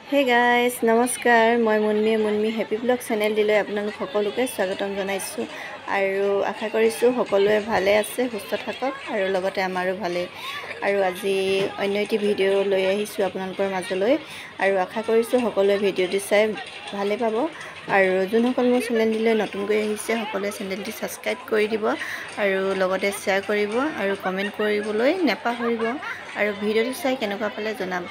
Hey guys নমস্কাৰ মই Munmi happy blog channel দিলৈ আপোনালোক সকলোকে স্বাগতম জনাইছোঁ আৰু আশা কৰিছোঁ সকলোৱে ভালে আছে সুস্থ থাকক আৰু লগতে আমাৰো ভালে আৰু আজি অন্য এটি ভিডিঅ' লৈ আহিছোঁ আপোনালোকৰ মাজলৈ আৰু আশা কৰিছোঁ সকলোৱে ভিডিঅ'টি চাই ভালে পাব আৰু যোনসকল মোৰ চেনেল দিলৈ নতুনকৈ আহিছে সকলোৱে চেনেলটি ছাবস্ক্ৰাইব কৰি দিব আৰু লগতে শ্বেয়াৰ কৰিব আৰু কমেণ্ট কৰিবলৈ নেপাহৰিব আৰু ভিডিঅ'টি চাই কেনেকুৱা পালে জনাব।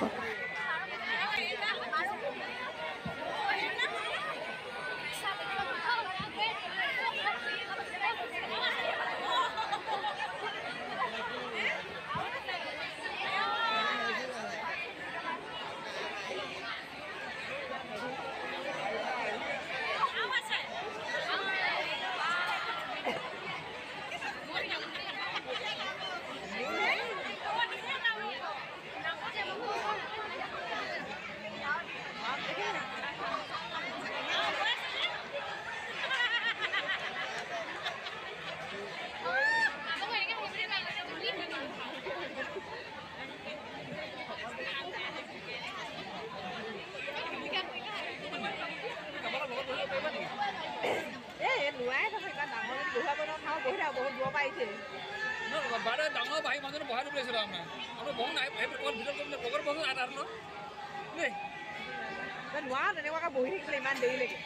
বাৰে ডাঙৰ ভাই মানুহ বহাই লৈছিল আমাৰ বহু নাই কল ভিতৰত লগৰ বহু আধাৰ ন দেই নোৱা তেনেকুৱাকে বহি থাকিলে ইমান দেৰিলৈকে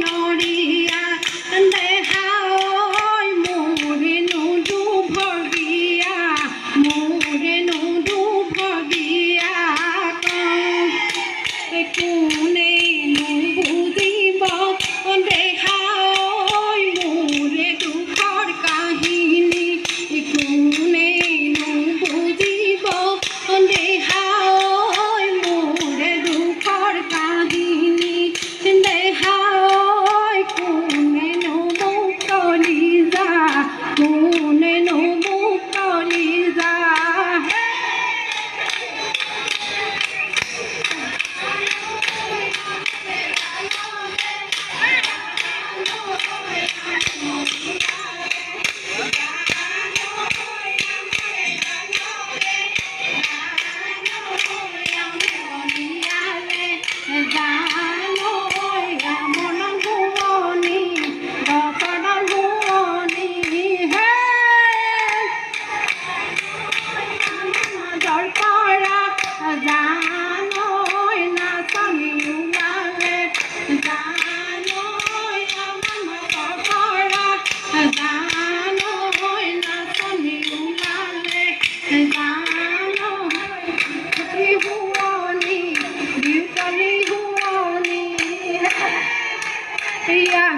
নৰিয়া দেহাই মোৰে নুদু ভগিয়া মোৰে নুদু ভগিয়া কোনে নুবুজিব দেহাই মোৰে দুখৰ কাহিনী কোনে নুবুজিব দেহাই মোৰে দুখৰ কাহিনী দেহাই কোনে নুবুক কলিজা কোনে নুবুক কলিজা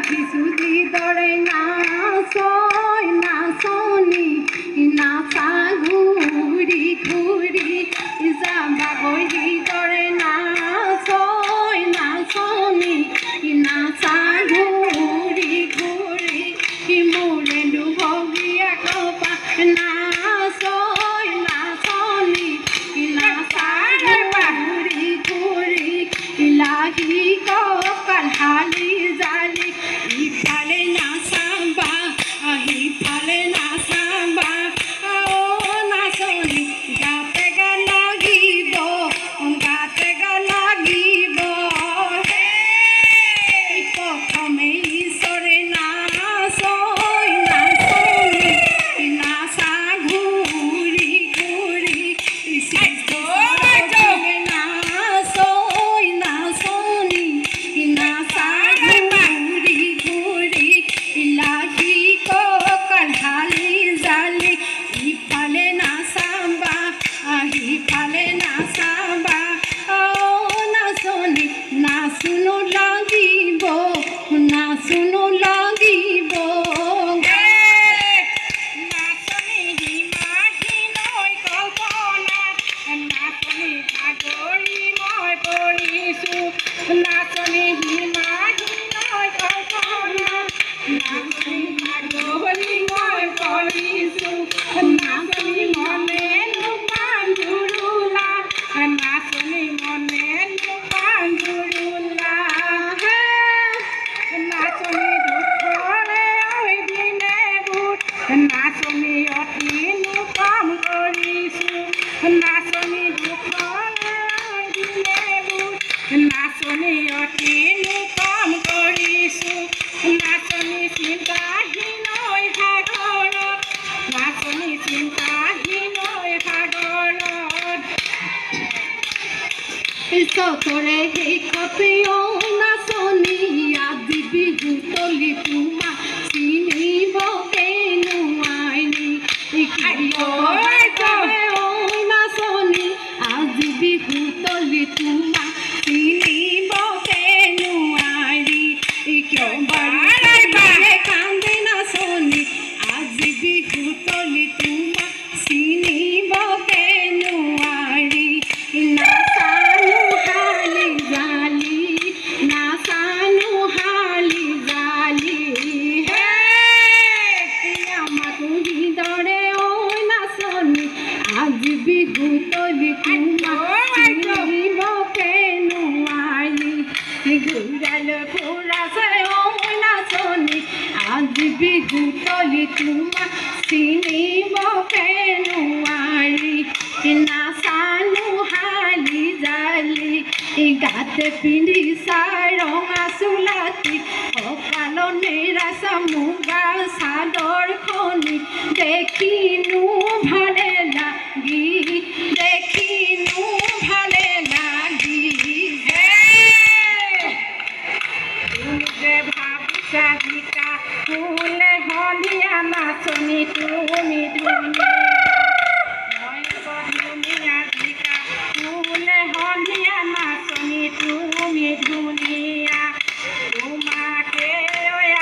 কিছুদি দৰে নাচয় নাচনি নাচা ঘূৰি ঘূৰি যাবা গৰি দৰে নাচয় নাচনি নাচা ঘূৰি ঘূৰি মোৰে দুভগীয়া কপা নাচয় নাচনি নাচা ঘূৰি ঘূৰি লাহি কপাল হালি জালি ইফালে নাচাবা সিফালে নাচাবা নাচনি গাতে গা লাগিব প্ৰথমে ঈশ্বৰে নাচয় নাচনি নাচা ঘূৰি ঘূৰি নাচয় নাচনি নাচা ঘূৰি ঘূৰি লাহি ককাল হালি জালি ইফালে নাচাবা সিফালে নাচাবা নাচনি নাচুনো লাগিব নাচুনো লাগিব নাচনি হিমাহীনৈ কল্পনা নাচনি ভাগৰি মই পৰিছোঁ নাচনি হিমাহীনৈ কল্পনা নাচনি ভাগৰি মই পৰিছোঁ নাচনি মনে নুপাঞ্জুৰুলা নাচনি মনে নুপাঞ্জুৰুলা নাচনি দুখৰে দিনে বুট নাচনি অতি নুকাম কৰিছোঁ নাচনি দুখৰে দিনে বুট নাচনি অতি নুকাম কৰিছোঁ নাচনি চিন্তাহীনৈ সাগৰত নাচনি চিন্তাহীনৈ সাগৰত চকৰে সেই কপিও নাচনি আজি বিহু তলি তোমাক চিনিবকে নোৱাৰি নাচনি আজি বিহু তলি তোমাক চিনিবকে নোৱাৰি কিয় বাৰে কান্দে নাচনি আজি বিহু তলি তোমাক চিনিবকে নোৱাৰি নাচানো হালি জালি নাচানো হালি জালি আমাকো হৃদৰে ঐ নাচনি আজি বিহু তলি তোমাক চিনিবকে নোৱাৰি ঘূৰাল ফুৰাছে ঐ নাচনি আজি বিহু তলি তোমাক চিনিবকে নোৱাৰি নাচানো হালি জালি গাতে পিন্ধিছা ৰঙা চোলাটি কঁকালনে ৰাছা মুগা চাদৰখনি দেখিনো ভালে লাগি দেখিনো ভালে লাগি সাজিকা ফুলে হলিয়া নাচনি তুমি ধুনীয়া মই ধুনীয়া জিকা ফুলে হলিয়া নাচনি তুমি ধুনীয়া তোমাকে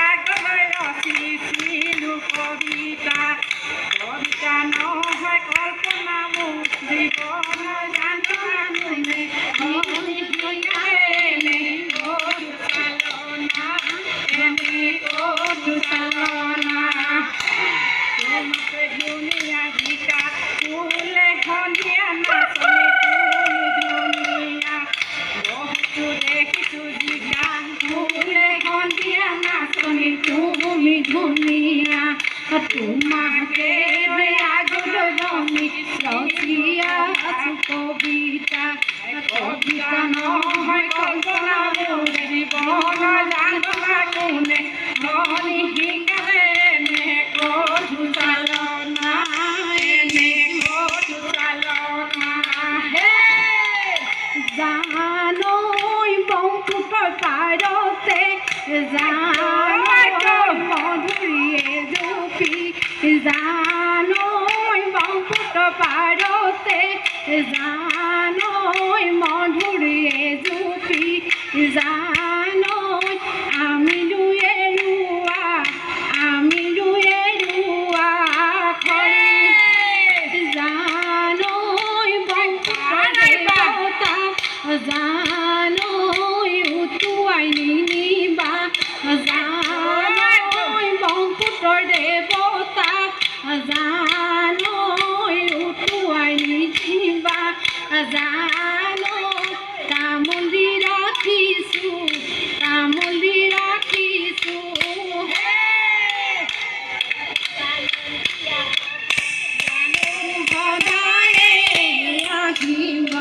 আগলৈ ৰচিছিলো কবিতা কবিতা নহয় কল্পনা মোৰ জীৱন জানো এনে চালনা এনে কতো চালনা তোমাকে ধুনীয়া জিকা ফুলে সন্ধিয়া নাচনি তুমি ধুনীয়া বহুতো দেখিছো জিকা ফুলে সন্ধিয়া নাচনি তুমি ধুনীয়া তোমাকে আগলৈ আমি ৰচিয়া আছো কবিতা কবিতা নহয় কল্পনা মোৰ জীৱন জাননা কোনে মনি শিকালে এনে কতো চালনা এনে কতো চালনা হে জানৈ বংকুতৰ পাৰতে জানৈ মধুৰীয়ে জুপি জানৈ বংকুতৰ পাৰতে জানৈ মধুৰীয়ে জুপি জানৈ আমি দুয়ে ৰুৱা খৰি জানৈ বংকুতৰ দেৱতা জানৈ উটুৱাই নিনিবা জানৈ বংকুতৰ দেৱতা জানৈ উটুৱাই নিনিবা জানৈ তামুলী ৰাখিছো সদায়ে আহিব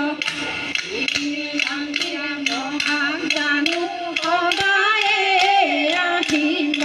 জানো সদায়ে আহিব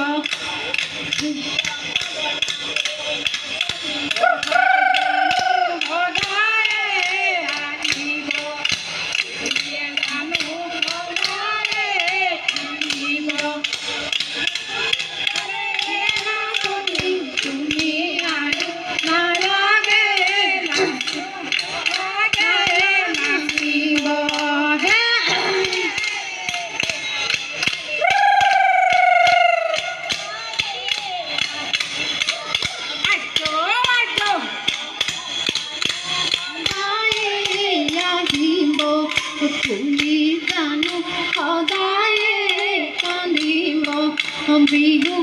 তুমি জানো সদায়ে কান্দিব বিহু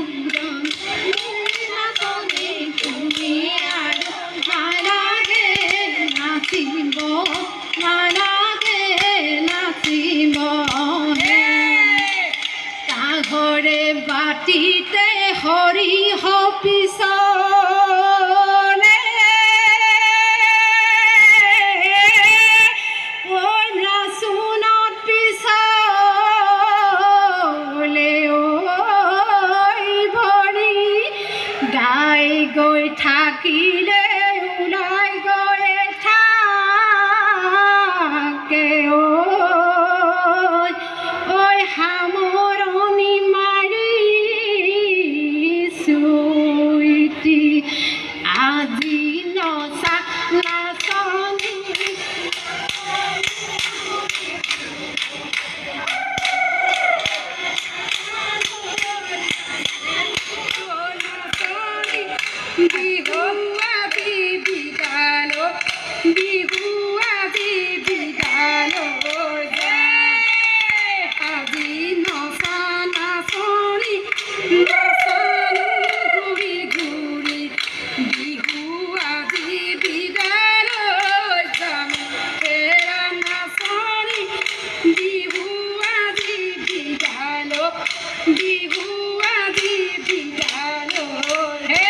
নাচনি তুমি আৰু নালাগে নাচিব কাঘৰে বাটিতে সৰিহ পিছলে গৈ থাকিলে ওলাই গৈ থাকে ঐ সামৰণি মাৰিছো ইতি আজি নচা নাচনি বিহু আজি বিদালো আজি নচা নাচনি নাচনো ঘূৰি ঘূৰি বিহু আজি বিদালো যাম এৰা নাচনি বিহু আজি বিদালো হে